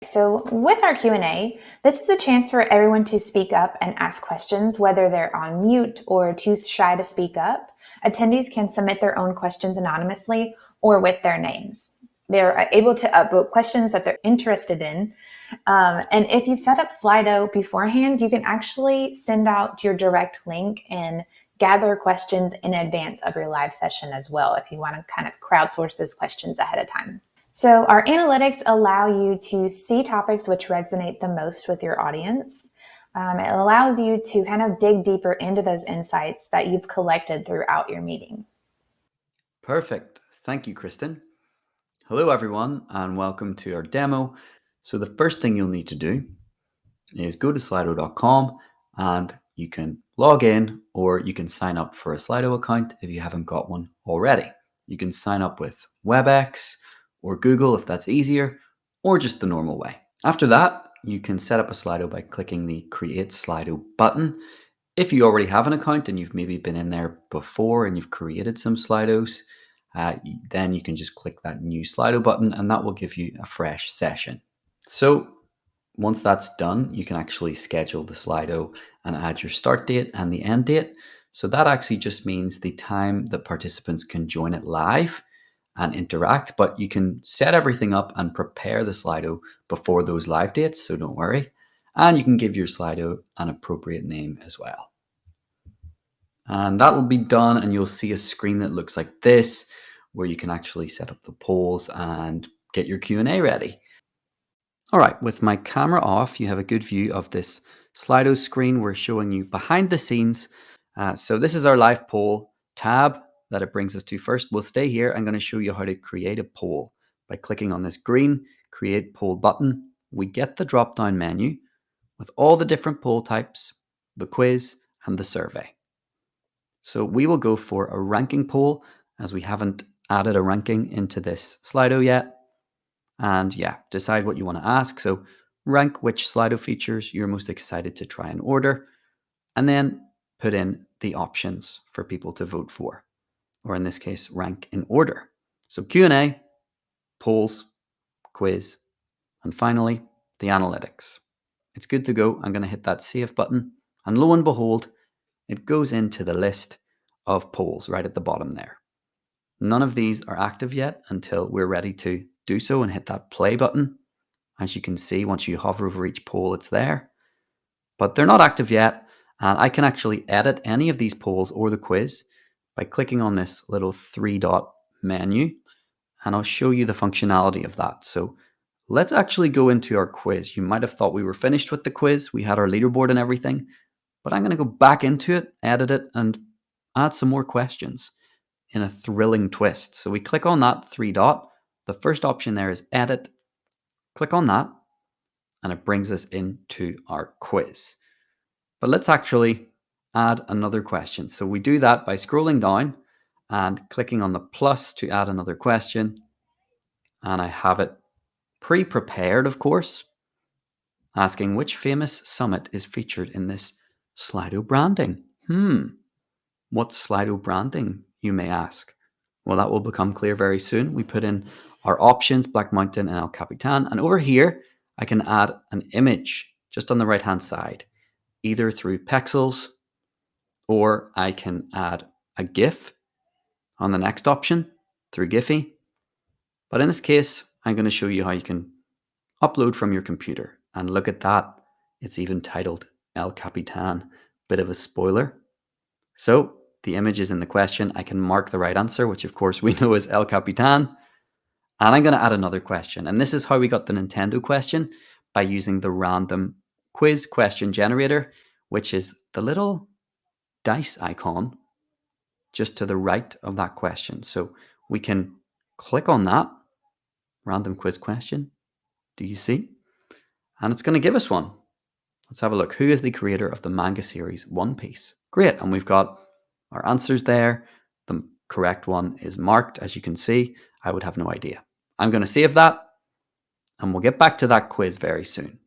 so with our Q&A, this is a chance for everyone to speak up and ask questions, whether they're on mute or too shy to speak up. Attendees can submit their own questions anonymously or with their names. They're able to upvote questions that they're interested in. And if you've set up Slido beforehand, you can actually send out your direct link and gather questions in advance of your live session as well, if you want to kind of crowdsource those questions ahead of time. So our analytics allow you to see topics which resonate the most with your audience. It allows you to kind of dig deeper into those insights that you've collected throughout your meeting. Perfect. Thank you, Kristen. Hello, everyone, and welcome to our demo. So the first thing you'll need to do is go to slido.com and you can log in, or you can sign up for a Slido account if you haven't got one already. You can sign up with WebEx or Google if that's easier, or just the normal way. After that, you can set up a Slido by clicking the Create Slido button. If you already have an account and you've maybe been in there before and you've created some Slidos, then you can just click that new Slido button and that will give you a fresh session. So once that's done, you can actually schedule the Slido and add your start date and the end date. So that actually just means the time that participants can join it live and interact, but you can set everything up and prepare the Slido before those live dates, so don't worry. And you can give your Slido an appropriate name as well. And that will be done, and you'll see a screen that looks like this, where you can actually set up the polls and get your Q&A ready. All right, with my camera off, you have a good view of this Slido screen. We're showing you behind the scenes. So this is our live poll tab that it brings us to. First, we'll stay here. I'm going to show you how to create a poll by clicking on this green Create Poll button. We get the drop-down menu with all the different poll types, the quiz, and the survey. So we will go for a ranking poll, as we haven't added a ranking into this Slido yet. And yeah, decide what you want to ask. So rank which Slido features you're most excited to try and order, and then put in the options for people to vote for, or in this case, rank in order. So Q&A, polls, quiz, and finally, the analytics. It's good to go. I'm going to hit that save button, and lo and behold, it goes into the list of polls right at the bottom there. None of these are active yet until we're ready to do so and hit that play button. As you can see, once you hover over each poll, it's there. But they're not active yet, and I can actually edit any of these polls or the quiz by clicking on this little 3-dot menu, and I'll show you the functionality of that. So let's actually go into our quiz. You might have thought we were finished with the quiz. We had our leaderboard and everything, but I'm going to go back into it, edit it, and add some more questions in a thrilling twist. So we click on that 3-dot. The first option there is edit. Click on that, and it brings us into our quiz. But let's actually add another question. So we do that by scrolling down and clicking on the plus to add another question. And I have it pre-prepared, of course, asking which famous summit is featured in this Slido branding. What's Slido branding, you may ask? Well, that will become clear very soon. We put in our options, Black Mountain and El Capitan. And over here, I can add an image just on the right-hand side, either through pixels, or I can add a GIF on the next option through Giphy. But in this case, I'm going to show you how you can upload from your computer. And look at that. It's even titled El Capitan. Bit of a spoiler. So the image is in the question. I can mark the right answer, which of course we know is El Capitan. And I'm going to add another question. And this is how we got the Nintendo question, by using the random quiz question generator, which is the little dice icon just to the right of that question. So we can click on that random quiz question. Do you see? And it's going to give us one. Let's have a look. Who is the creator of the manga series One Piece? Great. And we've got our answers there. The correct one is marked, as you can see. I would have no idea. I'm going to save that, and we'll get back to that quiz very soon.